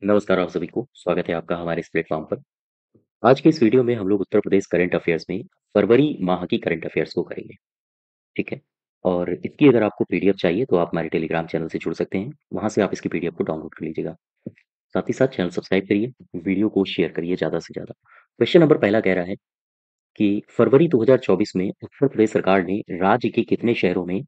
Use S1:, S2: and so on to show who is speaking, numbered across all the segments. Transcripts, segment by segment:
S1: नमस्कार आप सभी को, स्वागत है आपका हमारे इस प्लेटफ़ॉर्म पर। आज के इस वीडियो में हम लोग उत्तर प्रदेश करंट अफ़ेयर्स में फरवरी माह की करंट अफ़ेयर्स को करेंगे, ठीक है? और इसकी अगर आपको पीडीएफ चाहिए तो आप हमारे टेलीग्राम चैनल से जुड़ सकते हैं, वहाँ से आप इसकी पीडीएफ को डाउनलोड कर लीजिएगा। साथ ही साथ चैनल सब्सक्राइब करिए, वीडियो को शेयर करिए ज़्यादा से ज़्यादा। क्वेश्चन नंबर पहला कह रहा है कि फरवरी 2024 में उत्तर प्रदेश सरकार ने राज्य के कितने शहरों में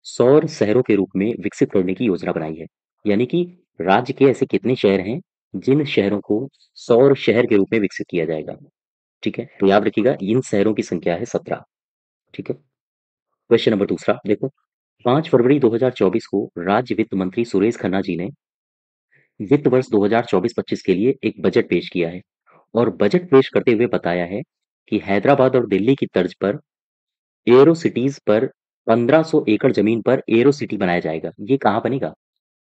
S1: सौर शहरों के रूप में विकसित करने की योजना बनाई है? यानी कि राज्य के ऐसे कितने शहर हैं, जिन शहरों को सौर शहर के रूप में विकसित किया जाएगा? ठीक है? तो याद रखिएगा इन शहरों की संख्या है 17। ठीक है? क्वेश्चन नंबर दूसरा देखो, 5 फरवरी 2024 को राज्य वित्त मंत्री सुरेश खन्ना जी ने वित्त वर्ष 2024-25 के लिए एक बजट पेश किया है और बजट पेश करते हुए बताया है कि हैदराबाद और दिल्ली की तर्ज पर एरो सिटीज पर 1500 एकड़ जमीन पर एरो सिटी बनाया जाएगा। ये कहाँ बनेगा?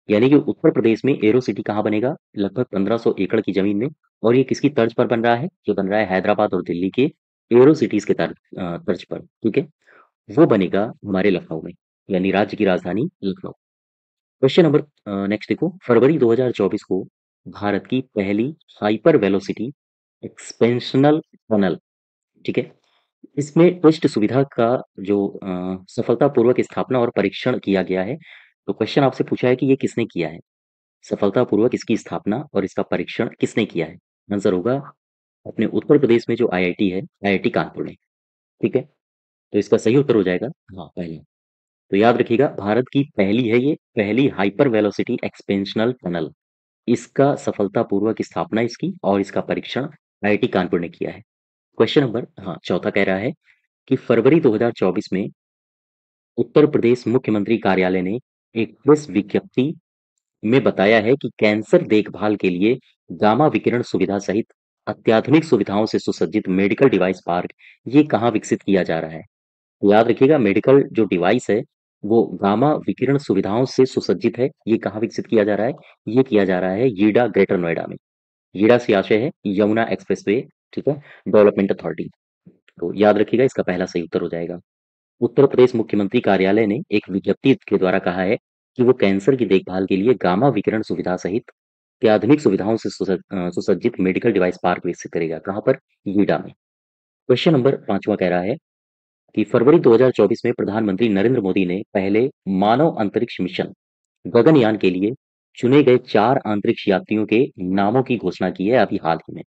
S1: यानी कि उत्तर प्रदेश में एरो सिटी कहाँ बनेगा? लगभग 1500 एकड़ की जमीन में। और ये किसकी तर्ज पर बन रहा है? जो बन रहा है हैदराबाद और दिल्ली के एरो सिटीज के तर्ज पर। ठीक है? वो बनेगा हमारे लखनऊ में, यानी राज्य की राजधानी लखनऊ। क्वेश्चन नंबर नेक्स्ट देखो, फरवरी 2024 को भारत की पहली हाइपर वेलोसिटी एक्सपेंशनल टनल, ठीक है, इसमें टेस्ट सुविधा का जो सफलतापूर्वक स्थापना और परीक्षण किया गया है। तो क्वेश्चन आपसे पूछा है कि ये किसने किया है? सफलतापूर्वक इसकी स्थापना और इसका परीक्षण किसने किया है? आंसर होगा अपने उत्तर प्रदेश में जो आईआईटी है, आईआईटी कानपुर ने। ठीक है? तो इसका सही उत्तर हो जाएगा हाँ, पहला। तो याद रखिएगा भारत की पहली है ये, पहली हाइपर वेलोसिटी एक्सपेंशनल टनल। इसका सफलतापूर्वक स्थापना इसकी और इसका परीक्षण आईआईटी कानपुर ने किया है। क्वेश्चन नंबर हाँ, चौथा कह रहा है कि फरवरी 2024 में उत्तर प्रदेश मुख्यमंत्री कार्यालय ने एक प्रेस विज्ञप्ति में बताया है कि कैंसर देखभाल के लिए गामा विकिरण सुविधा सहित अत्याधुनिक सुविधाओं से सुसज्जित मेडिकल डिवाइस पार्क ये कहाँ विकसित किया जा रहा है? याद रखिएगा मेडिकल जो डिवाइस है वो गामा विकिरण सुविधाओं से सुसज्जित है। ये कहाँ विकसित किया जा रहा है? ये किया जा रहा है यीडा ग्रेटर नोएडा में। यीडा से आशय है यमुना एक्सप्रेसवे, ठीक है, डेवलपमेंट अथॉरिटी। तो याद रखिएगा इसका पहला सही उत्तर हो जाएगा। उत्तर प्रदेश मुख्यमंत्री कार्यालय ने एक विज्ञप्ति के द्वारा कहा है कि वो कैंसर की देखभाल के लिए गामा विकिरण सुविधा सहित अत्याधुनिक सुविधाओं से सुसज्जित मेडिकल डिवाइस पार्क विकसित करेगा। कहाँ पर? यीडा में। क्वेश्चन नंबर पांचवा कह रहा है कि फरवरी 2024 में प्रधानमंत्री नरेंद्र मोदी ने पहले मानव अंतरिक्ष मिशन गगनयान के लिए चुने गए 4 अंतरिक्ष यात्रियों के नामों की घोषणा की है अभी हाल ही में।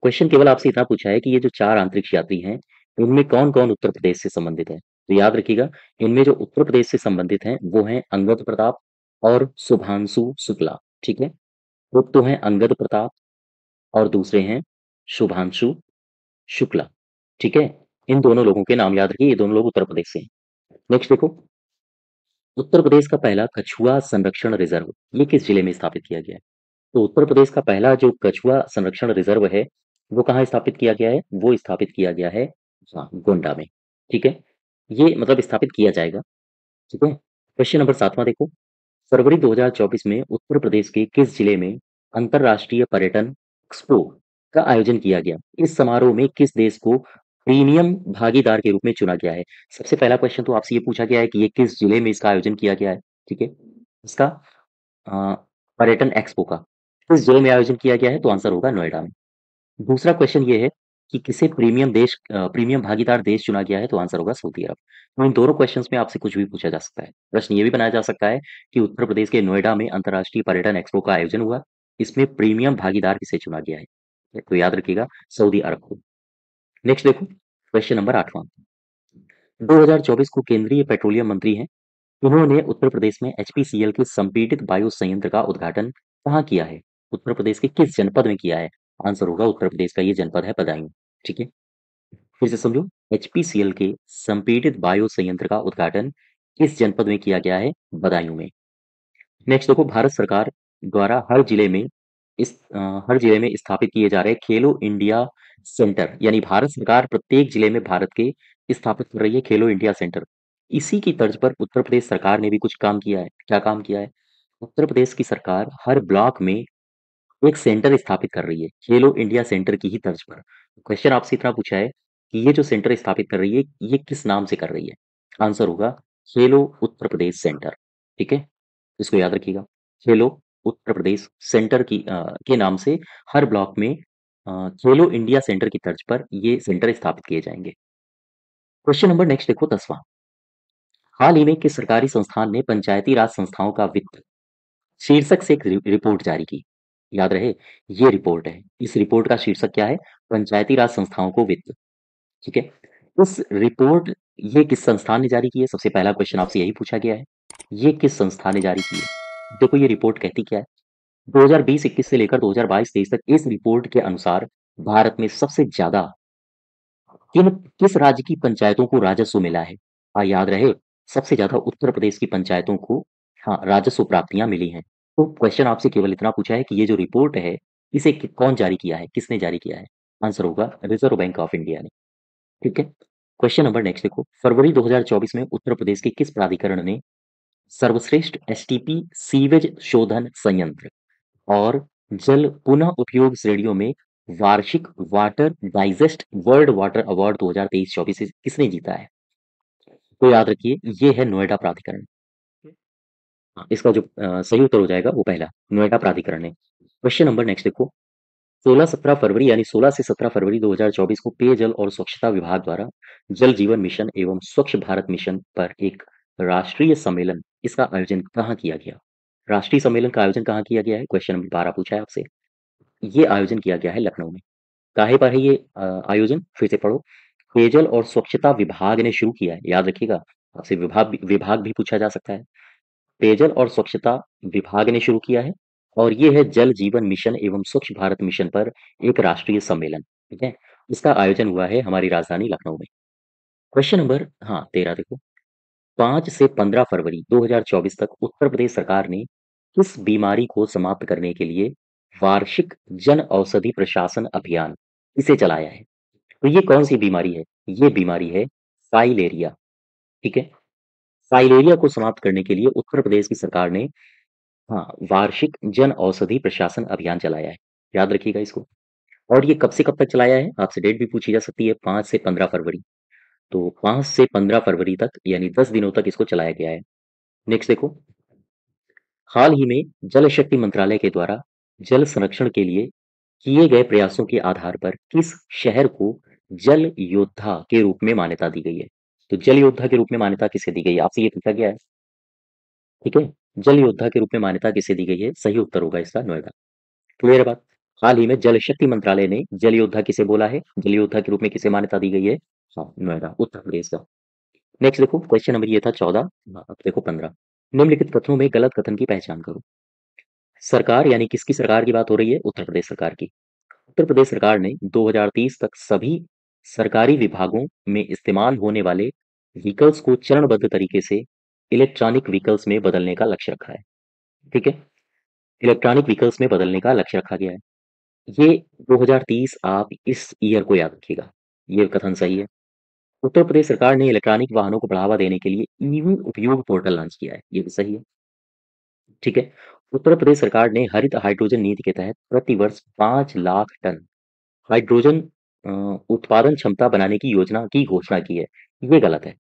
S1: क्वेश्चन केवल आपसे इतना पूछा है कि ये जो 4 अंतरिक्ष यात्री हैं, इनमें कौन-कौन उत्तर प्रदेश से संबंधित है? तो याद रखिएगा, इनमें जो उत्तर प्रदेश से संबंधित हैं, वो हैं अंगद प्रताप और शुभांशु शुक्ला, ठीक है? एक तो हैं अंगद प्रताप और दूसरे हैं शुभांशु शुक्ला, ठीक है? इन दोनों लोगों के नाम याद रखिए, ये दोनों लोग उत्तर प्रदेश से हैं। नेक्स्ट देखो, उत्तर प्रदेश का पहला कछुआ संरक्षण रिजर्व, ये किस जिले में स्थापित किया गया है? तो उत्तर प्रदेश का पहला जो कछुआ संरक्षण रिजर्व है, वो कहाँ स्थापित किया गया है? वो स्थापित किया गया है हाँ, गोंडा में। ठीक है? ये मतलब स्थापित किया जाएगा। ठीक है? क्वेश्चन नंबर 7वां देखो। फरवरी 2024 में उत्तर प्रदेश के किस जिले में अंतर्राष्ट्रीय पर्यटन एक्सपो का आयोजन किया गया? इस समारोह में किस देश को प्रीमियम भागीदार के रूप में चुना गया है? सबसे पहला क्वेश्चन तो आपसे ये पूछा गया है कि ये किस जिले में इसका आयोजन किया गया है? ठीक है? इसका अ, पर्यटन एक्सपो का किस जिले में आयोजन किया गया है? तो आंसर होगा नोएडा में। दूसरा क्वेश्चन ये है कि किसे प्रीमियम भागीदार देश चुना गया है? तो आंसर होगा सऊदी अरब। तो इन दोनों क्वेश्चंस में आपसे कुछ भी पूछा जा सकता है। प्रश्न ये भी बनाया जा सकता है कि उत्तर प्रदेश के नोएडा में अंतर्राष्ट्रीय पर्यटन एक्सपो का आयोजन हुआ, इसमें प्रीमियम भागीदार किसे चुना गया है? तो याद रखिएगा सऊदी अरब को। नेक्स्ट देखो, क्वेश्चन नंबर 8वां। 2024 को केंद्रीय पेट्रोलियम मंत्री हैं, उन्होंने उत्तर प्रदेश में एचपीसीएल के संपीड़ित बायो संयंत्र का उद्घाटन कहाँ किया है? उत्तर प्रदेश के किस जनपद में किया है? आंसर होगा उत्तर प्रदेश का ये जनपद है बदायूं। ठीक है, फिर से समझो, एचपीसीएल के संपीड़ित बायो संयंत्र का उद्घाटन किस जनपद में किया गया है? बदायूं में। नेक्स्ट देखो, भारत सरकार द्वारा हर जिले में स्थापित किए जा रहे खेलो इंडिया सेंटर, यानी भारत सरकार प्रत्येक जिले में भारत के स्थापित कर रही है खेलो इंडिया सेंटर। इसी की तर्ज पर उत्तर प्रदेश सरकार ने भी कुछ काम किया है। क्या काम किया है? उत्तर प्रदेश की सरकार हर ब्लॉक में एक सेंटर स्थापित कर रही है, खेलो इंडिया सेंटर की ही तर्ज पर। क्वेश्चन आपसे इतना पूछा है कि ये जो सेंटर स्थापित कर रही है, ये किस नाम से कर रही है? आंसर होगा खेलो उत्तर प्रदेश सेंटर। ठीक है? इसको याद रखिएगा, खेलो उत्तर प्रदेश सेंटर के नाम से हर ब्लॉक में खेलो इंडिया सेंटर की तर्ज पर ये सेंटर स्थापित किए जाएंगे। क्वेश्चन नंबर नेक्स्ट देखो 10वां। हाल ही में किस सरकारी संस्थान ने पंचायती राज संस्थाओं का वित्त शीर्षक से एक रिपोर्ट जारी की? याद रहे, ये रिपोर्ट है। इस रिपोर्ट का शीर्षक क्या है? पंचायती राज संस्थाओं को वित्त। ठीक है। उस रिपोर्ट ये किस संस्थान ने जारी की है? सबसे पहला क्वेश्चन आपसे यही पूछा गया है। ये किस संस्थान ने जारी की है? देखो ये रिपोर्ट कहती क्या है? 2020-21 से लेकर 2022-23 तक इस रिपोर्ट के अनुसार भारत में सबसे ज्यादा किस राज्य की पंचायतों को राजस्व मिला है? याद रहे, सबसे ज्यादा उत्तर प्रदेश की पंचायतों को हाँ राजस्व प्राप्तियां मिली हैं। तो क्वेश्चन आपसे केवल इतना पूछा है कि ये जो रिपोर्ट है इसे कौन जारी किया है, किसने जारी किया है? आंसर होगा रिजर्व बैंक ऑफ इंडिया ने। ठीक है। क्वेश्चन नंबर नेक्स्ट देखो, फरवरी 2024 में उत्तर प्रदेश के किस प्राधिकरण ने सर्वश्रेष्ठ एसटीपी सीवेज शोधन संयंत्र और जल पुनः उपयोग श्रेणियों में वार्षिक water digest world water award 2023-24 किसने जीता है? तो याद रखिए, ये है नोएडा प्राधिकरण। हाँ, इसका जो सही उत्तर हो जाएगा वो पहला नोएडा प्राधिकरण है। क्वेश्चन नंबर नेक्स्ट देखो, 16-17 फरवरी यानी 16 से 17 फरवरी 2024 को पेयजल और स्वच्छता विभाग द्वारा जल जीवन मिशन एवं स्वच्छ भारत मिशन पर एक राष्ट्रीय सम्मेलन इसका आयोजन कहाँ किया गया? राष्ट्रीय सम्मेलन का आयोजन कहाँ किया गया है? क्वेश्चन नंबर 12 पूछा है आपसे। ये आयोजन किया गया है लखनऊ में। काहे पर है ये आयोजन? फिर से पढ़ो। पेयजल और स्वच्छता विभाग ने शुरू किया है। याद रखिएगा, आपसे विभाग भी पूछा जा सकता है। पेयजल और स्वच्छता विभाग ने शुरू किया है और ये है जल जीवन मिशन एवं स्वच्छ भारत मिशन पर एक राष्ट्रीय सम्मेलन। ठीक है। इसका आयोजन हुआ है हमारी राजधानी लखनऊ में। क्वेश्चन नंबर 13 देखो, 5 से 15 फरवरी 2024 तक उत्तर प्रदेश सरकार ने किस बीमारी को समाप्त करने के लिए वार्षिक जन औषधि प्रशासन अभियान इसे चलाया है? तो ये कौन सी बीमारी है? ये बीमारी है फाइलेरिया। ठीक है। फाइलेरिया को समाप्त करने के लिए उत्तर प्रदेश की सरकार ने वार्षिक जन औषधि प्रशासन अभियान चलाया है। याद रखिएगा इसको। और ये कब से कब तक चलाया है? आपसे डेट भी पूछी जा सकती है, 5 से 15 फरवरी। तो 5 से 15 फरवरी तक यानी 10 दिनों तक इसको चलाया गया है। नेक्स्ट देखो, हाल ही में जल शक्ति मंत्रालय के द्वारा जल संरक्षण के लिए किए गए प्रयासों के आधार पर किस शहर को जल योद्धा के रूप में मान्यता दी गई है? तो जल योद्धा के रूप में मान्यता किसे दी गई है? आपसे ये पूछा गया है। ठीक है। जल योद्धा के रूप में मान्यता किसे दी गई है? सही उत्तर होगा इसका नोएडा। क्लियर है बात? हाल ही में जल शक्ति मंत्रालय ने जल योद्धा किसे बोला है? जल योद्धा के रूप में किसे मान्यता दी गई है? नोएडा, उत्तर प्रदेश का। नेक्स्ट देखो, क्वेश्चन नंबर ये था 14। अब देखो 15। निम्नलिखित कथनों में गलत कथन की पहचान करो। सरकार यानी किसकी सरकार की बात हो रही है? उत्तर प्रदेश सरकार की। उत्तर प्रदेश सरकार ने 2030 तक सभी सरकारी विभागों में इस्तेमाल होने वाले व्हीकल्स को चरणबद्ध तरीके से इलेक्ट्रॉनिक व्हीकल्स में बदलने का लक्ष्य रखा है। ठीक है। इलेक्ट्रॉनिक व्हीकल्स में बदलने का लक्ष्य रखा गया है। ये 2030 आप इस ईयर को याद रखिएगा। ये कथन सही है। उत्तर प्रदेश सरकार ने इलेक्ट्रॉनिक वाहनों को बढ़ावा देने के लिए ईवी उपयोग पोर्टल लॉन्च किया है। ये भी सही है। ठीक है। उत्तर प्रदेश सरकार ने हरित हाइड्रोजन नीति के तहत प्रति वर्ष 5 लाख टन हाइड्रोजन उत्पादन क्षमता बनाने की योजना की घोषणा की है। ये गलत है।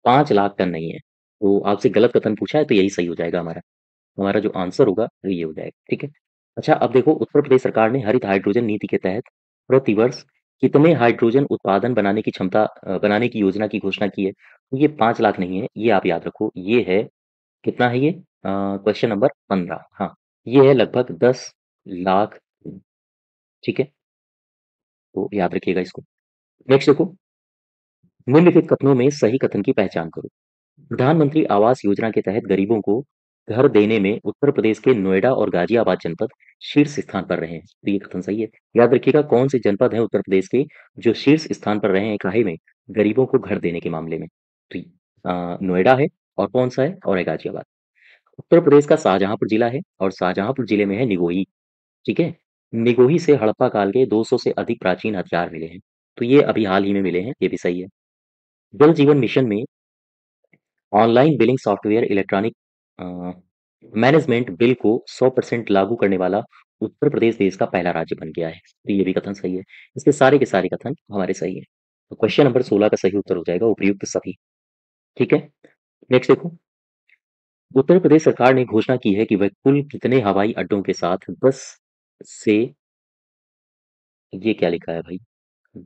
S1: 5 लाख टन नहीं है। तो आपसे गलत कथन पूछा है तो यही सही हो जाएगा हमारा। हमारा जो आंसर होगा वो ये हो जाएगा। ठीक है। अच्छा, अब देखो, उत्तर प्रदेश सरकार ने हरित हाइड्रोजन नीति के तहत प्रति वर्ष कितने हाइड्रोजन उत्पादन बनाने की क्षमता बनाने की योजना की घोषणा की है? तो ये 5 लाख नहीं है, ये आप याद रखो। ये है कितना है ये? Question number 15। हाँ, ये है लगभग 10 लाख। ठीक है। तो याद रखिएगा इसको। नेक्स्ट देखो, निम्नलिखित कथनों में सही कथन की पहचान करो। प्रधानमंत्री आवास योजना के तहत गरीबों को घर देने में उत्तर प्रदेश के नोएडा और गाजियाबाद जनपद शीर्ष स्थान पर रहे हैं। तो ये कथन सही है। याद रखिएगा, कौन से जनपद हैं उत्तर प्रदेश के जो शीर्ष स्थान पर रहे हैं काहे में? गरीबों को घर देने के मामले में। तो नोएडा है, और कौन सा है? और है गाजियाबाद। उत्तर प्रदेश का शाहजहांपुर जिला है और शाहजहांपुर जिले में है निगोही। ठीक है। निगोही से हड़प्पा काल के 200 से अधिक प्राचीन हथियार मिले हैं। तो ये अभी हाल ही में मिले हैं, ये भी सही है। जल जीवन मिशन में online billing software electronic management bill को 100% लागू करने वाला उत्तर प्रदेश देश का पहला राज्य बन गया है। तो ये भी कथन सही है। इसके सारे के सारे कथन हमारे सही है। तो क्वेश्चन नंबर 16 का सही उत्तर हो जाएगा उपयुक्त सभी। ठीक है। नेक्स्ट देखो, उत्तर प्रदेश सरकार ने घोषणा की है कि वह कुल कितने हवाई अड्डों के साथ 10 से ये क्या लिखा है भाई?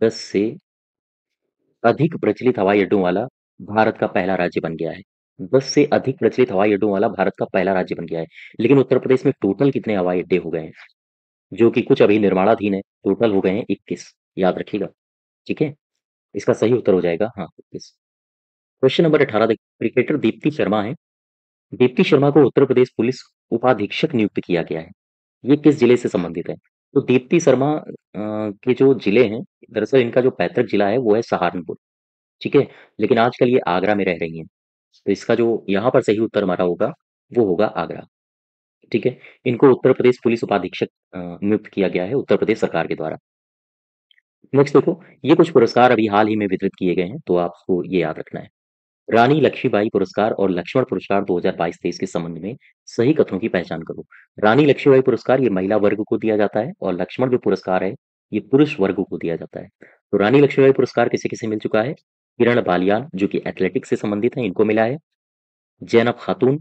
S1: 10 से अधिक प्रचलित हवाई अड्डों वाला भारत का पहला राज्य बन गया है। 10 से अधिक प्रचलित हवाई अड्डों वाला भारत का पहला राज्य बन गया है। लेकिन उत्तर प्रदेश में टोटल कितने हवाई अड्डे हो गए हैं? जो कि कुछ अभी निर्माणाधीन है, टोटल हो गए हैं 21। याद रखिएगा, ठीक है? इसका सही उत्तर हो जाएगा हाँ, 21। क्वेश्चन नंबर 18 देखिए, क्रिकेटर दीप्ति शर्मा हैं। दीप्ति शर्मा को उत्तर प्रदेश पुलिस उपाधीक्षक नियुक्त किया गया है। ये किस जिले से संबंधित है? तो दीप्ति शर्मा के जो जिले हैं, दरअसल इनका जो पैतृक जिला है वो है सहारनपुर, ठीक है? लेकिन आजकल ये आगरा में रह रही हैं। तो इसका जो यहाँ पर सही उत्तर हमारा होगा, वो होगा आगरा, ठीक है? इनको उत्तर प्रदेश पुलिस उपाधीक्षक नियुक्त किया गया है उत्तर प्रदेश सरकार के द्वारा। नेक्स्ट देखो, ये कुछ पुरस्कार अभी हाल ही में वितरित किए गए हैं, तो आपको ये याद रखना है। रानी लक्ष्मीबाई पुरस्कार और लक्ष्मण पुरस्कार 2022-23 के संबंध में सही कथनों की पहचान करो। रानी लक्ष्मीबाई पुरस्कार ये महिला वर्ग को दिया जाता है और लक्ष्मण जो पुरस्कार है, ये पुरुष वर्ग को दिया जाता है। तो रानी लक्ष्मीबाई पुरस्कार किसे-किसे मिल चुका है? किरण बालियान जो कि एथलेटिक्स से संबंधित हैं, इनको मिला है। ज़ैनब खातून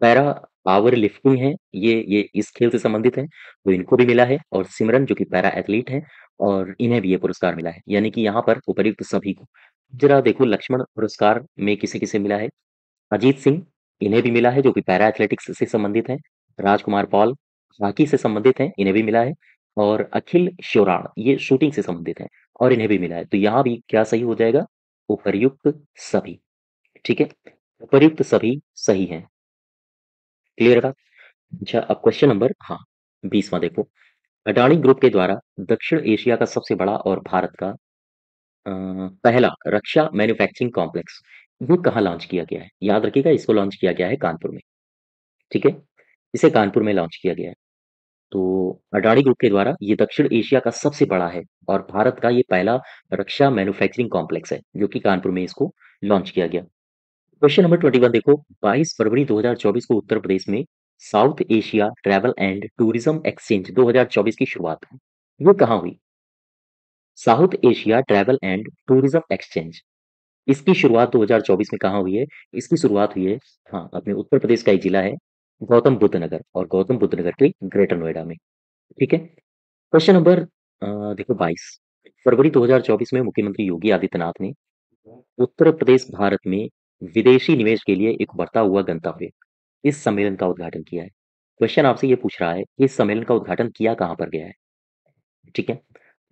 S1: पैरा पावर लिफ्टिंग है, ये इस खेल से संबंधित है, तो इनको भी मिला है और सिमरन जो कि पैरा एथलीट हैं और इन्हें भी ये पुरस्कार मिला है। यानी कि यहाँ पर उपर्युक्त सभी को। ज़रा देखो लक्ष्मण पुरस्कार में किसे-किसे मिला है? अजीत सिंह, इन्हें भी मिला है जो कि पैरा एथलेटिक्स से संबंधित हैं। राजकुमार पॉल हॉकी से संबंधित हैं, इन्हें भी मिला है। और अखिल श्योराण ये शूटिंग से संबंधित हैं और इन्हें भी मिला है। तो यहाँ भी क्या सही हो जाएगा? उपर्युक्त सभी, ठीक है? उपर्युक्त सभी सही हैं। क्लियर है बात? अच्छा, अब क्वेश्चन नंबर हाँ, 20वां देखो। अडानी ग्रुप के द्वारा दक्षिण एशिया का सबसे बड़ा और भारत का पहला रक्षा मैन्युफैक्चरिंग कॉम्प्लेक्स ये कहाँ लॉन्च किया गया है? याद रखिएगा, इसको लॉन्च किया गया है कानपुर में, ठीक है? इसे कानपुर में लॉन्च किया गया है। तो अडानी ग्रुप के द्वारा ये दक्षिण एशिया का सबसे बड़ा है और भारत का ये पहला रक्षा मैन्युफैक्चरिंग कॉम्प्लेक्स है, जो कि कानपुर में इसको लॉन्च किया गया। क्वेश्चन नंबर 21 देखो, 22 फरवरी 2024 को उत्तर प्रदेश में south Asia travel and tourism exchange 2024 की शुरुआत हुई। वो कहाँ हुई? South Asia travel and tourism exchange, इसकी शुरुआत 2024 में कहाँ हुई है? इसकी शुरुआत हुई है हाँ, अपने उत्तर प्रदेश का एक जिला है गौतम बुद्ध नगर और गौतम बुद्ध नगर के ग्रेटर नोएडा में, ठीक है? क्वेश्चन नंबर देखो 22 फरवरी 2024 में मुख्यमंत्री योगी आदित्यनाथ ने उत्तर प्रदेश भारत में विदेशी निवेश के लिए एक बढ़ता हुआ गंतव्य इस सम्मेलन का उद्घाटन किया है। क्वेश्चन आपसे ये पूछ रहा है कि इस सम्मेलन का उद्घाटन किया कहाँ पर गया है, ठीक है?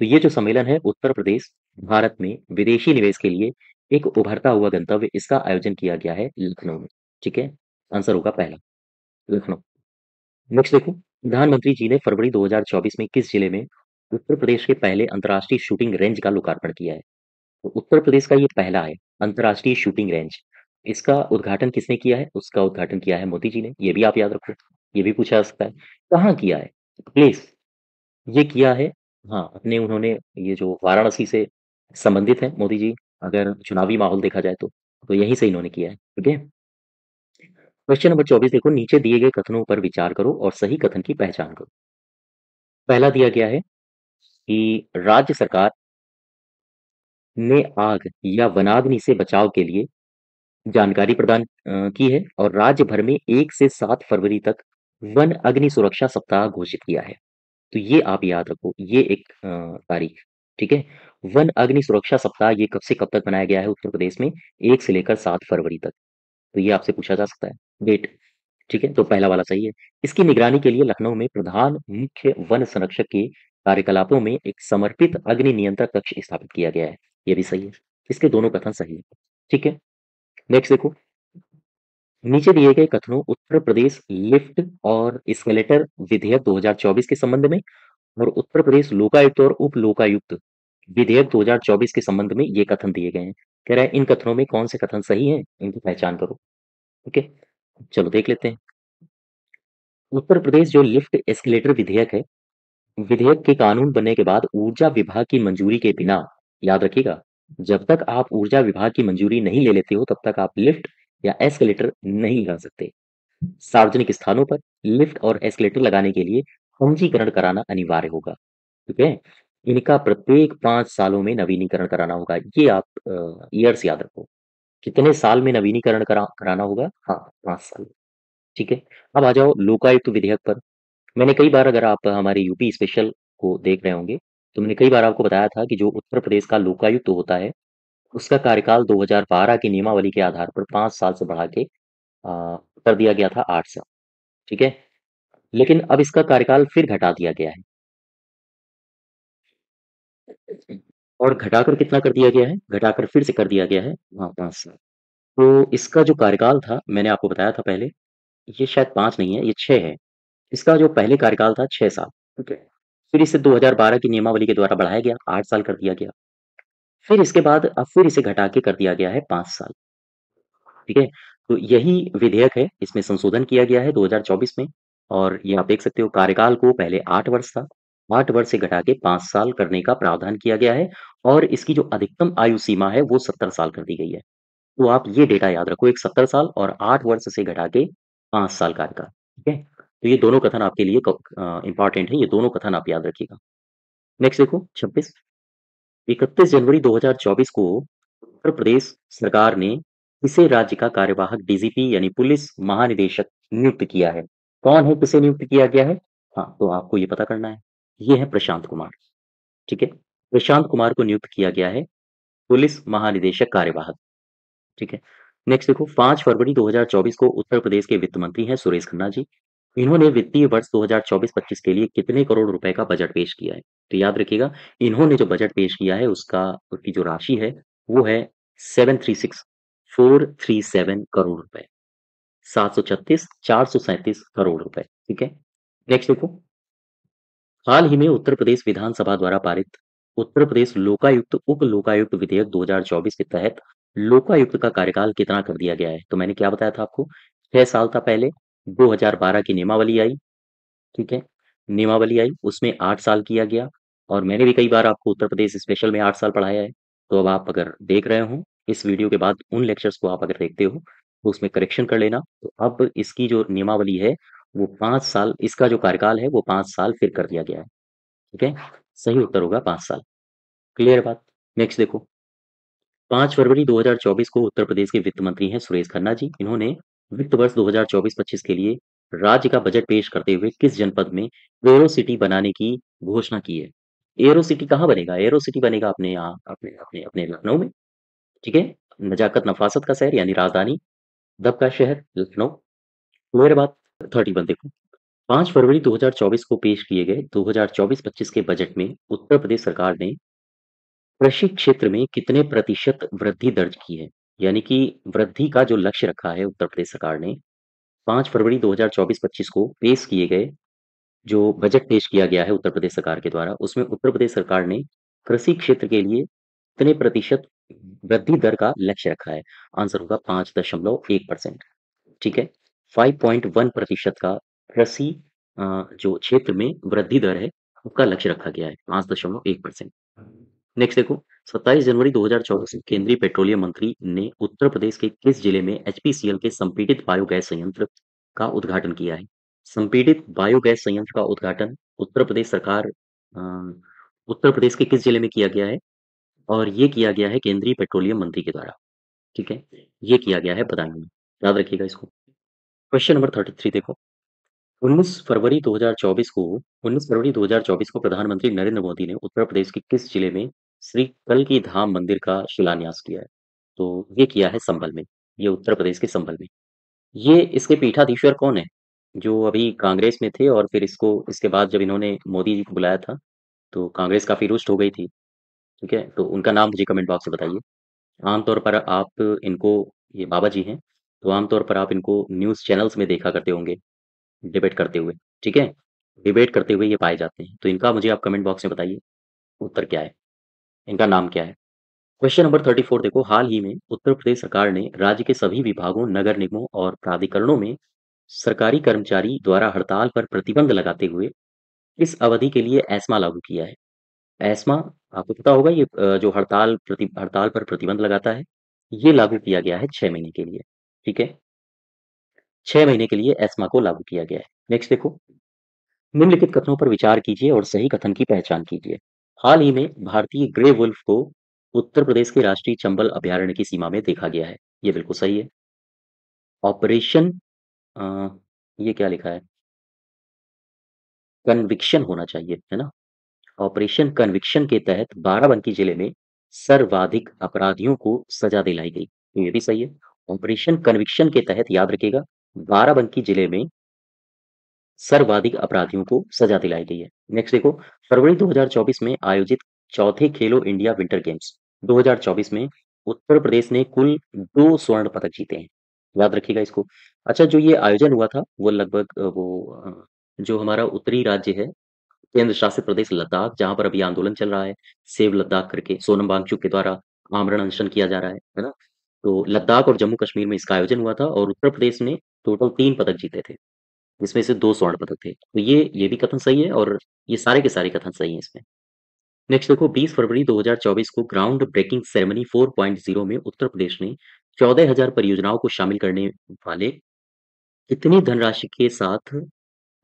S1: तो ये जो सम्मेलन है उत्तर प्रदेश भारत में विदेशी निवेश के लिए एक उभरता हुआ गंतव्य इसका आयोजन किया गया है लखनऊ में, ठीक है? आंसर होगा पहला लखनऊ। नेक्स्ट देखो, प्रधानमंत्री जी ने फरवरी 2024 में किस जिले में उत्तर प्रदेश के पहले अंतर्राष्ट्रीय शूटिंग रेंज का लोकार्पण किया है? तो उत्तर प्रदेश का ये पहला है अंतर्राष्ट्रीय शूटिंग रेंज। इसका उद्घाटन किसने किया है? उसका उद्घाटन किया है मोदी जी ने। ये भी आप याद रखो, ये भी पूछा जा सकता है। कहाँ किया है? प्लेस ये किया है हाँ, अपने उन्होंने ये जो वाराणसी से संबंधित है मोदी जी, अगर चुनावी माहौल देखा जाए तो यहीं से इन्होंने किया है, ठीक है? क्वेश्चन नंबर 24 देखो, नीचे दिए गए कथनों पर विचार करो और सही कथन की पहचान करो। पहला दिया गया है कि राज्य सरकार ने आग या वनाग्नि से बचाव के लिए जानकारी प्रदान की है और राज्य भर में 1 से 7 फरवरी तक वन अग्नि सुरक्षा सप्ताह घोषित किया है। तो ये आप याद रखो, ये एक तारीख, ठीक है? वन अग्नि सुरक्षा सप्ताह ये कब से कब तक मनाया गया है उत्तर प्रदेश में? 1 से लेकर 7 फरवरी तक। तो ये आपसे पूछा जा सकता है, डेट, ठीक है? तो पहला वाला सही है। इसकी निगरानी के लिए लखनऊ में प्रधान मुख्य वन संरक्षक के कार्यकलापों में एक समर्पित अग्नि नियंत्रण कक्ष स्थापित किया गया है। ये भी सही है। इसके दोनों कथन सही है, ठीक है? नेक्स्ट देखो, नीचे दिए गए कथनों उत्तर प्रदेश लिफ्ट और एस्केलेटर विधेयक 2024 के संबंध में और उत्तर प्रदेश लोकायुक्त और उप लोकायुक्त विधेयक 2024 के संबंध में ये कथन दिए गए हैं। कह रहा है इन कथनों में कौन से कथन सही हैं, इनकी पहचान करो, ठीक है? चलो देख लेते हैं। उत्तर प्रदेश जो लिफ्ट एस्केलेटर विधेयक है, विधेयक के कानून बनने के बाद ऊर्जा विभाग की मंजूरी के बिना, याद रखिएगा, जब तक आप ऊर्जा विभाग की मंजूरी नहीं ले लेते हो तब तक आप लिफ्ट या एस्केलेटर नहीं लगा सकते। सार्वजनिक स्थानों पर लिफ्ट और एस्केलेटर लगाने के लिए पंजीकरण कराना अनिवार्य होगा, ठीक है? इनका प्रत्येक 5 सालों में नवीनीकरण कराना होगा। ये आप ईयर्स याद रखो। कितने साल में नवीनीकरण कराना होगा? हाँ, 5 साल। ठीक है। अब आ जाओ लोकायुक्त विधेयक पर। मैंने कई बार, अगर आप हमारे यूपी स्पेशल को देख रहे होंगे, तो मैंने कई बार आपको बताया था कि जो उत्तर प्रदेश का लोकायुक्त होता है, उसका कार्यकाल 2012 की नियमावली के आधार पर 5 साल से बढ़ा के कर दिया गया था 8 साल। ठीक है। लेकिन अब इसका कार्यकाल फिर घटा दिया गया है। और घटाकर कितना कर दिया गया है? घटाकर फिर से कर दिया गया है 5 साल। तो इसका जो कार्यकाल था, मैंने आपको बताया था पहले, ये शायद 5 नहीं है, ये 6 है। इसका जो पहले कार्यकाल था 6 साल। ठीक है। फिर इसे 2012 की नियमावली के द्वारा बढ़ाया गया, 8 साल कर दिया गया। फिर इसके बाद अब फिर इसे घटा के कर दिया गया है 5 साल। ठीक है। तो यही विधेयक है, इसमें संशोधन किया गया है 2024 में। और ये आप देख सकते हो, कार्यकाल को पहले 8 वर्ष था, 8 वर्ष से घटा के 5 साल करने का प्रावधान किया गया है। और इसकी जो अधिकतम आयु सीमा है वो 70 साल कर दी गई है। तो आप ये डेटा याद रखो, एक 70 साल और 8 वर्ष से घटा के 5 साल कार्यकाल। ठीक है। तो ये दोनों कथन आपके लिए इंपॉर्टेंट है, ये दोनों कथन आप याद रखिएगा। नेक्स्ट देखो 26। 31 जनवरी 2024 को उत्तर प्रदेश सरकार ने किसे राज्य का कार्यवाहक डीजीपी यानी पुलिस महानिदेशक नियुक्त किया है? कौन है, किसे नियुक्त किया गया है? हाँ, तो आपको ये पता करना है। ये है प्रशांत कुमार। ठीक है। प्रशांत कुमार को नियुक्त किया गया है पुलिस महानिदेशक कार्यवाहक। ठीक है। नेक्स्ट देखो 5 फरवरी 2024 को उत्तर प्रदेश के वित्त मंत्री हैं सुरेश खन्ना जी। इन्होंने वित्तीय वर्ष 2024-25 के लिए कितने करोड़ रुपए का बजट पेश किया है? तो याद रखिएगा, इन्होंने जो बजट पेश किया है उसका, उसकी जो राशि है वो है 736,437 करोड़ रुपए। 736,437 करोड़ रुपए। ठीक है। नेक्स्ट देखो, हाल ही में उत्तर प्रदेश विधानसभा द्वारा पारित उत्तर प्रदेश लोकायुक्त उप लोकायुक्त विधेयक 2024 के तहत लोकायुक्त का कार्यकाल कितना कर दिया गया है? तो मैंने क्या बताया था आपको, 6 साल था पहले। 2012 की नियमावली आई। ठीक है। नियमावली आई, उसमें 8 साल किया गया। और मैंने भी कई बार आपको उत्तर प्रदेश स्पेशल में 8 साल पढ़ाया है। तो अब आप अगर देख रहे हो इस वीडियो के बाद, उन लेक्चर्स को आप अगर देखते हो तो उसमें करेक्शन कर लेना। तो अब इसकी जो नियमावली है वो 5 साल, इसका जो कार्यकाल है वो 5 साल फिर कर दिया गया है। ठीक है। सही उत्तर होगा 5 साल। क्लियर बात। नेक्स्ट देखो, 5 फरवरी 2024 को उत्तर प्रदेश के वित्त मंत्री हैं सुरेश खन्ना जी। इन्होंने वित्त वर्ष 2024-25 के लिए राज्य का बजट पेश करते हुए किस जनपद में एरो सिटी बनाने की घोषणा की है? एरो सिटी कहाँ बनेगा? एरो सिटी बनेगा अपने यहाँ, अपने अपने अपने लखनऊ में। ठीक है। नजाकत नफासत का शहर यानी राजधानी, दब का शहर लखनऊ। क्लियर बात। 31 देखो, 5 फरवरी 2024 को पेश किए गए 2024-25 के बजट में उत्तर प्रदेश सरकार ने कृषि क्षेत्र में कितने प्रतिशत वृद्धि दर्ज की है? यानी कि वृद्धि का जो लक्ष्य रखा है उत्तर प्रदेश सरकार ने, 5 फरवरी 2024-25 को पेश किए गए, जो बजट पेश किया गया है उत्तर प्रदेश सरकार के द्वारा, उसमें उत्तर प्रदेश सरकार ने कृषि क्षेत्र के लिए कितने प्रतिशत वृद्धि दर का लक्ष्य रखा है? आंसर होगा 5.1%। ठीक है। 5.1% का कृषि जो क्षेत्र में वृद्धि दर है, उसका लक्ष्य रखा गया है 5.1%। नेक्स्ट देखो, 27 जनवरी 2024 में केंद्रीय पेट्रोलियम मंत्री ने उत्तर प्रदेश के किस जिले में एचपीसीएल के संपीड़ित बायोगैस संयंत्र का उद्घाटन किया है? संपीड़ित बायोगैस संयंत्र का उद्घाटन उत्तर प्रदेश सरकार उत्तर प्रदेश के किस जिले में किया गया है? और ये किया गया है केंद्रीय पेट्रोलियम मंत्री के द्वारा। ठीक है। ये किया गया है बदायूं में। याद रखिएगा इसको। क्वेश्चन नंबर 33 देखो, 19 फरवरी 2024 को 19 फरवरी 2024 को प्रधानमंत्री नरेंद्र मोदी ने उत्तर प्रदेश के किस जिले में श्री कल की धाम मंदिर का शिलान्यास किया है? तो ये किया है संभल में। ये उत्तर प्रदेश के संभल में। ये इसके पीठाधीश्वर कौन है? जो अभी कांग्रेस में थे और फिर इसको, इसके बाद जब इन्होंने मोदी जी को बुलाया था तो कांग्रेस काफी रुष्ट हो गई थी। ठीक है। तो उनका नाम मुझे कमेंट बॉक्स में बताइए। आमतौर पर आप इनको, ये बाबा जी हैं, तो आमतौर पर आप इनको न्यूज़ चैनल्स में देखा करते होंगे डिबेट करते हुए। ठीक है। डिबेट करते हुए ये पाए जाते हैं। तो इनका मुझे आप कमेंट बॉक्स में बताइए उत्तर क्या है, इनका नाम क्या है। क्वेश्चन नंबर 34 देखो, हाल ही में उत्तर प्रदेश सरकार ने राज्य के सभी विभागों, नगर निगमों और प्राधिकरणों में सरकारी कर्मचारी द्वारा हड़ताल पर प्रतिबंध लगाते हुए किस अवधि के लिए एस्मा लागू किया है? एस्मा, आपको पता होगा ये जो हड़ताल पर प्रतिबंध लगाता है, ये लागू किया गया है 6 महीने के लिए। ठीक है। 6 महीने के लिए एस्मा को लागू किया गया है। नेक्स्ट देखो, निम्नलिखित कथनों पर विचार कीजिए और सही कथन की पहचान कीजिए। हाल ही में भारतीय ग्रे वुल्फ को उत्तर प्रदेश के राष्ट्रीय चंबल अभयारण्य की सीमा में देखा गया है। ये बिल्कुल सही है। ऑपरेशन ये क्या लिखा है? कन्विक्शन होना चाहिए, है ना? ऑपरेशन कन्विक्शन के तहत बाराबंकी जिले में सर्वाधिक अपराधियों को सजा दिलाई गई। तो ये भी सही है। ऑपरेशन कन्विक्शन के तहत याद रखिएगा, बाराबंकी जिले में सर्वाधिक अपराधियों को सजा दिलाई गई है। नेक्स्ट देखो, फरवरी 2024 में आयोजित चौथे खेलो इंडिया विंटर गेम्स 2024 में उत्तर प्रदेश ने कुल 2 स्वर्ण पदक जीते हैं। याद रखिएगा इसको। अच्छा, जो ये आयोजन हुआ था वो लगभग जो हमारा उत्तरी राज्य है, केंद्र शासित प्रदेश लद्दाख, जहाँ पर अभी आंदोलन चल रहा है, सेव लद्दाख करके सोनम वांगचुक के द्वारा आमरण अनशन किया जा रहा है ना? तो लद्दाख और जम्मू कश्मीर में इसका आयोजन हुआ था और उत्तर प्रदेश ने टोटल 3 पदक जीते थे, जिसमें से 2 स्वर्ण पदक थे। तो ये भी कथन सही है और ये सारे के सारे कथन सही हैं इसमें। नेक्स्ट देखो, 20 फरवरी 2024 को ग्राउंड ब्रेकिंग सेरेमनी 4.0 में उत्तर प्रदेश ने 14,000 परियोजनाओं को शामिल करने वाले कितनी धनराशि के साथ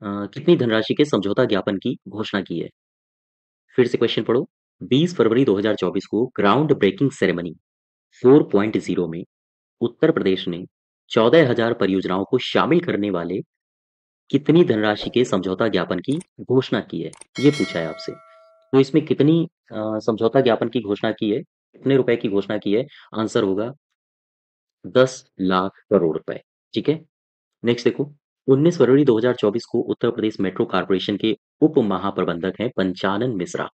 S1: कितनी धनराशि के समझौता ज्ञापन की घोषणा की है? फिर से क्वेश्चन पढ़ो। 20 फरवरी 2024 को ग्राउंड ब्रेकिंग सेरेमनी 4.0 में उत्तर प्रदेश ने 14,000 परियोजनाओं को शामिल करने वाले कितनी धनराशि के समझौता ज्ञापन की घोषणा की है? ये पूछा है आपसे। तो इसमें कितनी समझौता ज्ञापन की घोषणा की है? कितने रुपए की घोषणा की है? आंसर होगा 10 लाख करोड़ रुपए। ठीक है? नेक्स्ट देखो, 19 फरवरी 2024 को उत्तर प्रदेश मेट्रो कॉर्पोरेशन के उप महाप्रबंधक हैं पंचानन मिश्रा।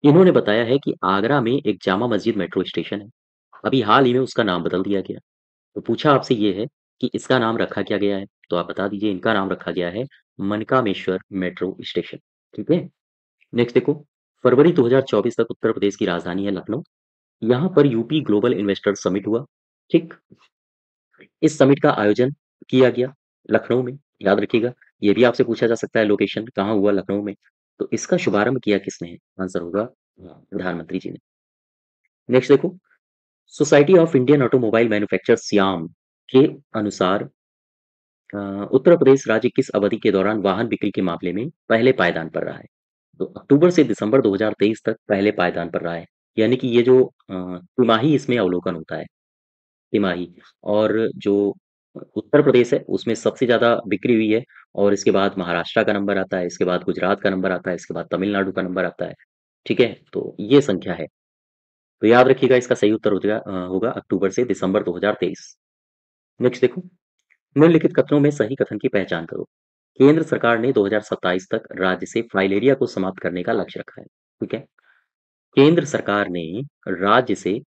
S1: इन्होंने बताया है कि आगरा में एक जामा मस्जिद मेट्रो स्टेशन है। अभी हाल ही में उसका नाम बदल दिया गया। तो पूछा आपसे ये है कि इसका नाम रखा क्या गया है? तो आप बता दीजिए, इनका नाम रखा गया है मनकामेश्वर मेट्रो स्टेशन। ठीक है? नेक्स्ट देखो, फरवरी 2024 तक उत्तर प्रदेश की राजधानी है लखनऊ। यहाँ पर यूपी ग्लोबल इन्वेस्टर समिट हुआ। ठीक, इस समिट का आयोजन किया गया लखनऊ में। याद रखिएगा, ये भी आपसे पूछा जा सकता है लोकेशन कहाँ हुआ लखनऊ में। तो इसका शुभारंभ किया किसने है? आंसर होगा प्रधानमंत्री जी ने। नेक्स्ट देखो, society of Indian automobile manufacturers SIAM के अनुसार उत्तर प्रदेश राज्य किस अवधि के दौरान वाहन बिक्री के मामले में पहले पायदान पर रहा है? तो अक्टूबर से दिसंबर 2023 तक पहले पायदान पर रहा है। यानी कि ये जो तिमाही इसमें अवलोकन होता है, तिमाही। और जो उत्तर प्रदेश है उसमें सबसे ज़्यादा बिक्री हुई है और इसके बाद महाराष्ट्र का नंबर आता है, इसके बाद गुजरात का नंबर आता है, इसके बाद तमिलनाडु का नंबर आता है। ठीक है? तो ये संख्या है। तो याद रखिएगा, इसका सही उत्तर होगा अक्टूबर से दिसंबर 2023। नेक्स्ट देखो, निम्नलिखित कथनों में सही कथन की पहचान करो। केंद्र सरकार ने 2027 तक राज्य से फाइलेरिया को समाप्त करने का लक्ष्य रखा है। ठीक है? केंद्र सरकार ने राज्य से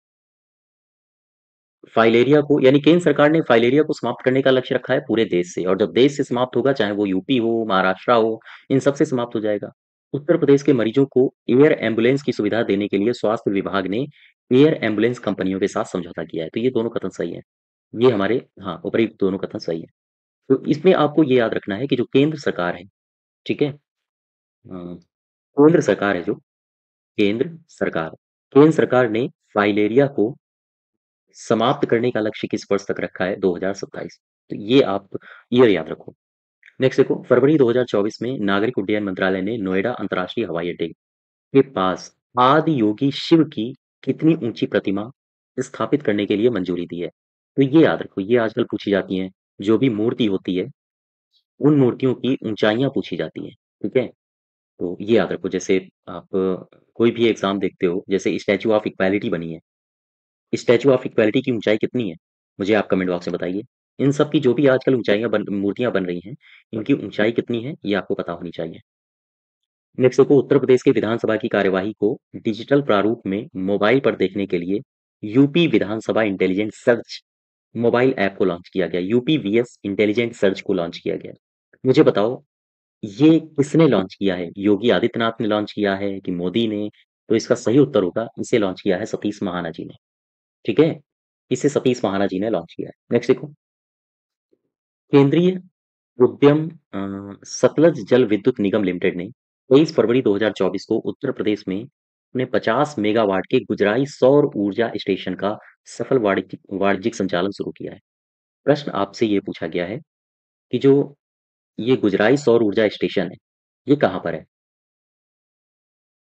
S1: फाइलेरिया को, यानी केंद्र सरकार ने फाइलेरिया को समाप्त करने का लक्ष्य रखा है पूरे देश से, और जब देश से समाप्त होगा, चाहे वो यूपी हो, महाराष्ट्र हो, इन सब से समाप्त हो जाएगा। उत्तर प्रदेश के मरीजों को एयर एम्बुलेंस की सुविधा देने के लिए स्वास्थ्य विभाग ने एयर एम्बुलेंस कंपनियों के साथ समझौता किया है। तो ये दोनों कथन सही है। ये हमारे, हाँ, उपयुक्त दोनों कथन सही है। तो इसमें आपको ये याद रखना है कि जो केंद्र सरकार है, ठीक है, केंद्र सरकार है जो, केंद्र सरकार केंद्र सरकार ने फाइलेरिया को समाप्त करने का लक्ष्य किस वर्ष तक रखा है? 2027। तो ये आप ईयर याद रखो। नेक्स्ट देखो, फरवरी 2024 में नागरिक उड्डयन मंत्रालय ने नोएडा अंतर्राष्ट्रीय हवाई अड्डे के पास आदि योगी शिव की कितनी ऊंची प्रतिमा स्थापित करने के लिए मंजूरी दी है? तो ये याद रखो, ये आजकल पूछी जाती हैं। जो भी मूर्ति होती है, उन मूर्तियों की ऊंचाइयां पूछी जाती हैं। ठीक है? तो ये याद रखो, जैसे आप कोई भी एग्जाम देखते हो, जैसे स्टैचू ऑफ इक्वालिटी बनी है, स्टैचू ऑफ इक्वालिटी की ऊंचाई कितनी है? मुझे आप कमेंट बॉक्स में बताइए। इन सब की जो भी आजकल मूर्तियां बन रही हैं, इनकी ऊंचाई कितनी है, ये आपको पता होनी चाहिए। नेक्स्ट देखो, उत्तर प्रदेश के विधानसभा की कार्यवाही को डिजिटल प्रारूप में मोबाइल पर देखने के लिए यूपी विधानसभा इंटेलिजेंट सर्च मोबाइल ऐप को लॉन्च किया गया। यूपी वीएस इंटेलिजेंट सर्च को लॉन्च किया गया। मुझे बताओ, ये किसने लॉन्च किया है? योगी आदित्यनाथ ने लॉन्च किया है कि मोदी ने? तो इसका सही उत्तर होगा, इसे लॉन्च किया है सतीश महाना जी ने। ठीक है? इसे सतीश महाना जी ने लॉन्च किया है। नेक्स्ट देखो, केंद्रीय उद्यम सतलज जल विद्युत निगम लिमिटेड ने 23 फरवरी 2024 को उत्तर प्रदेश में अपने 50 मेगावाट के गुजराई सौर ऊर्जा स्टेशन का सफल वाणिज्यिक वाणिज्यिक संचालन शुरू किया है। प्रश्न आपसे ये पूछा गया है कि जो ये गुजराई सौर ऊर्जा स्टेशन है, ये कहाँ पर है?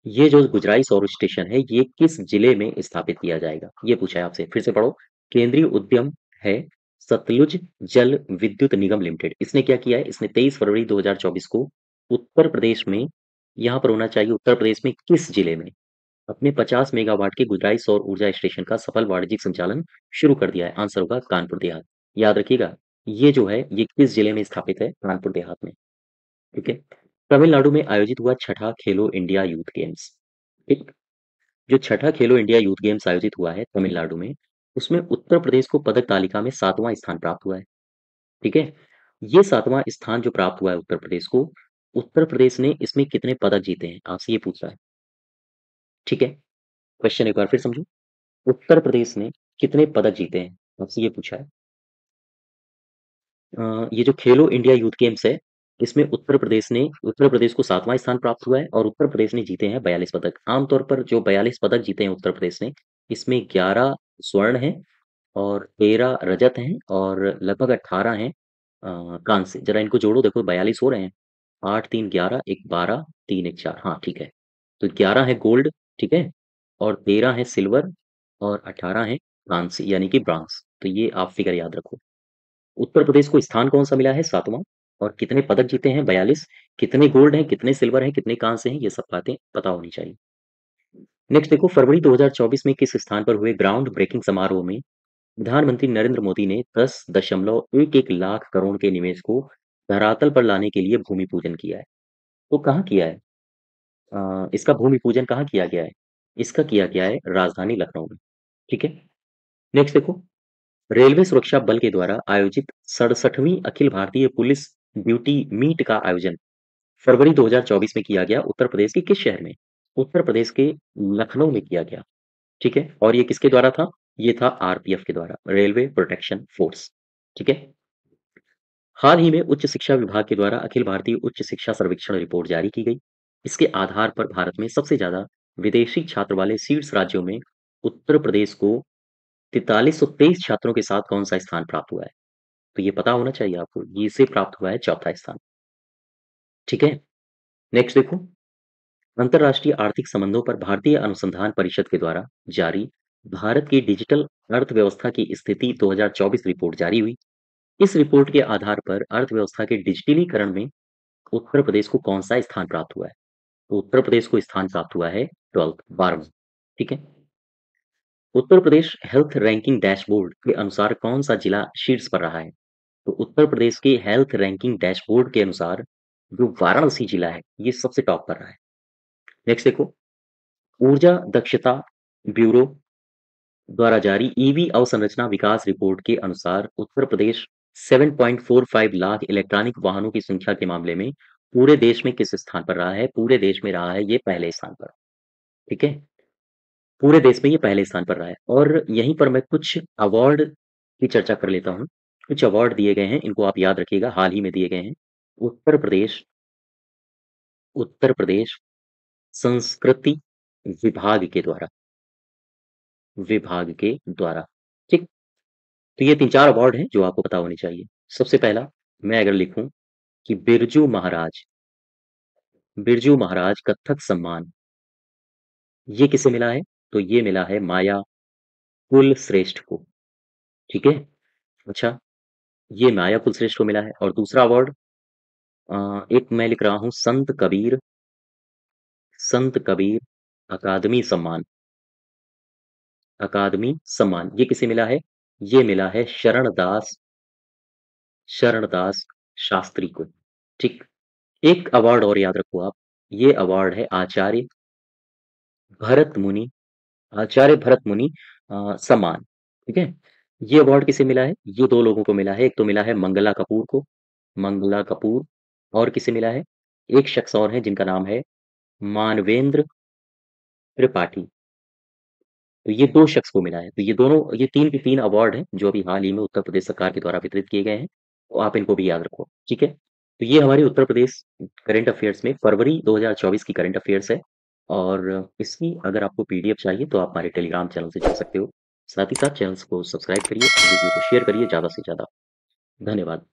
S1: ये जो गुजराई सौर स्टेशन है, ये किस जिले में स्थापित किया जाएगा? ये पूछा है आपसे। फिर से पढ़ो। केंद्रीय उद्यम है सतलुज जल विद्युत निगम लिमिटेड। इसने क्या किया है, इसने 23 फरवरी 2024 को उत्तर प्रदेश में, यहाँ पर होना चाहिए उत्तर प्रदेश में किस जिले में, अपने 50 मेगावाट के गुजराई सौर ऊर्जा स्टेशन का सफल वाणिज्यिक संचालन शुरू कर दिया है। आंसर होगा कानपुर देहात। याद रखिएगा, ये जो है ये किस जिले में स्थापित है, कानपुर देहात में। ठीक है। तमिलनाडु में आयोजित हुआ छठा खेलो इंडिया यूथ गेम्स। ठीक। जो छठा खेलो इंडिया यूथ गेम्स आयोजित हुआ है तमिलनाडु में, उसमें उत्तर प्रदेश को पदक तालिका में 7वां स्थान प्राप्त हुआ है। ठीक है। ये 7वां स्थान जो प्राप्त हुआ है उत्तर प्रदेश को, उत्तर प्रदेश ने इसमें कितने पदक जीते हैं, आपसे ये पूछ रहा है। ठीक है। क्वेश्चन एक बार फिर समझो। उत्तर प्रदेश ने कितने पदक जीते हैं, आपसे ये पूछा है। ये जो खेलो इंडिया यूथ गेम्स है, इसमें उत्तर प्रदेश को 7वां स्थान प्राप्त हुआ है और उत्तर प्रदेश ने जीते हैं 42 पदक। आमतौर पर जो 42 पदक जीते हैं उत्तर प्रदेश ने, इसमें 11 स्वर्ण हैं और 13 रजत हैं और लगभग 18 हैं कांस्य। जरा इनको जोड़ो, देखो 42 हो रहे हैं। 8 3 11, एक 12, 3 एक 4, हाँ ठीक है। तो 11 है गोल्ड, ठीक है, और 13 है सिल्वर और 18 है कांस्य यानी कि ब्रॉन्ज। तो ये आप फिगर याद रखो। उत्तर प्रदेश को स्थान कौन सा मिला है, 7वां, और कितने पदक जीते हैं, 42, कितने गोल्ड हैं, कितने सिल्वर हैं, कितने कांस्य हैं, ये सब बातें पता होनी चाहिए। नेक्स्ट देखो, फरवरी 2024 में किस स्थान पर हुए ग्राउंड ब्रेकिंग समारोह में प्रधानमंत्री नरेंद्र मोदी ने 10.11 लाख करोड़ के निवेश को धरातल पर लाने के लिए भूमि पूजन किया है। तो कहाँ किया है, इसका भूमि पूजन कहाँ किया गया है, इसका किया गया है राजधानी लखनऊ में। ठीक है। नेक्स्ट देखो, रेलवे सुरक्षा बल के द्वारा आयोजित 67वीं Akhil Bharatiya police duty meet का आयोजन फरवरी 2024 में किया गया उत्तर प्रदेश के किस शहर में, उत्तर प्रदेश के लखनऊ में किया गया। ठीक है। और ये किसके द्वारा था, ये था आरपीएफ के द्वारा, रेलवे प्रोटेक्शन फोर्स। ठीक है। हाल ही में उच्च शिक्षा विभाग के द्वारा अखिल भारतीय उच्च शिक्षा सर्वेक्षण रिपोर्ट जारी की गई। इसके आधार पर भारत में सबसे ज्यादा विदेशी छात्र वाले शीर्ष राज्यों में उत्तर प्रदेश को 4323 छात्रों के साथ कौन सा स्थान प्राप्त हुआ है। तो ये पता होना चाहिए आपको, ये इसे प्राप्त हुआ है चौथा स्थान। ठीक है। नेक्स्ट देखो, अंतरराष्ट्रीय आर्थिक संबंधों पर भारतीय अनुसंधान परिषद के द्वारा जारी भारत की डिजिटल अर्थव्यवस्था की स्थिति 2024 रिपोर्ट जारी हुई। इस रिपोर्ट के आधार पर अर्थव्यवस्था के डिजिटलीकरण में उत्तर प्रदेश को कौन सा स्थान प्राप्त हुआ है। तो उत्तर प्रदेश को स्थान प्राप्त हुआ है 12वां। ठीक है। Uttar Pradesh health ranking dashboard के अनुसार कौन सा जिला शीर्ष पर रहा है। तो उत्तर प्रदेश के हेल्थ रैंकिंग डैशबोर्ड के अनुसार जो वाराणसी जिला है, ये सबसे टॉप पर रहा है। नेक्स्ट देखो, ऊर्जा दक्षता ब्यूरो द्वारा जारी ईवी अवसंरचना विकास रिपोर्ट के अनुसार उत्तर प्रदेश 7.45 लाख इलेक्ट्रॉनिक वाहनों की संख्या के मामले में पूरे देश में किस स्थान पर रहा है, पूरे देश में रहा है ये पहले स्थान पर। ठीक है। पूरे देश में ये पहले स्थान पर रहा है। और यहीं पर मैं कुछ अवार्ड की चर्चा कर लेता हूँ। कुछ अवार्ड दिए गए हैं, इनको आप याद रखिएगा, हाल ही में दिए गए हैं। उत्तर प्रदेश उत्तर प्रदेश संस्कृति विभाग के द्वारा, ठीक। तो ये 3-4 अवार्ड हैं जो आपको पता होने चाहिए। सबसे पहला, मैं अगर लिखूं कि बिरजू महाराज कत्थक सम्मान, ये किसे मिला है, तो ये मिला है माया कुलश्रेष्ठ को। ठीक है। अच्छा, ये माया कुलश्रेष्ठ को मिला है। और दूसरा अवार्ड, एक मैं लिख रहा हूं संत कबीर अकादमी सम्मान, ये किसे मिला है, ये मिला है शरणदास शास्त्री को। ठीक। एक अवार्ड और याद रखो आप, ये अवार्ड है भरत मुनि आचार्य भरत मुनि सम्मान। ठीक है। ये अवार्ड किसे मिला है, ये दो लोगों को मिला है। एक तो मिला है मंगला कपूर, और किसे मिला है, एक शख्स और है जिनका नाम है मानवेंद्र त्रिपाठी। तो ये 2 शख्स को मिला है। तो ये 3 के 3 अवार्ड हैं जो अभी हाल ही में उत्तर प्रदेश सरकार के द्वारा वितरित किए गए हैं। तो आप इनको भी याद रखो। ठीक है। तो ये हमारे उत्तर प्रदेश करंट अफेयर्स में फरवरी 2024 की करंट अफेयर्स है। और इसकी अगर आपको पीडीएफ चाहिए तो आप हमारे टेलीग्राम चैनल से जुड़ सकते हो। साथ ही साथ चैनल को सब्सक्राइब करिए, वीडियो को शेयर करिए ज़्यादा से ज़्यादा। धन्यवाद।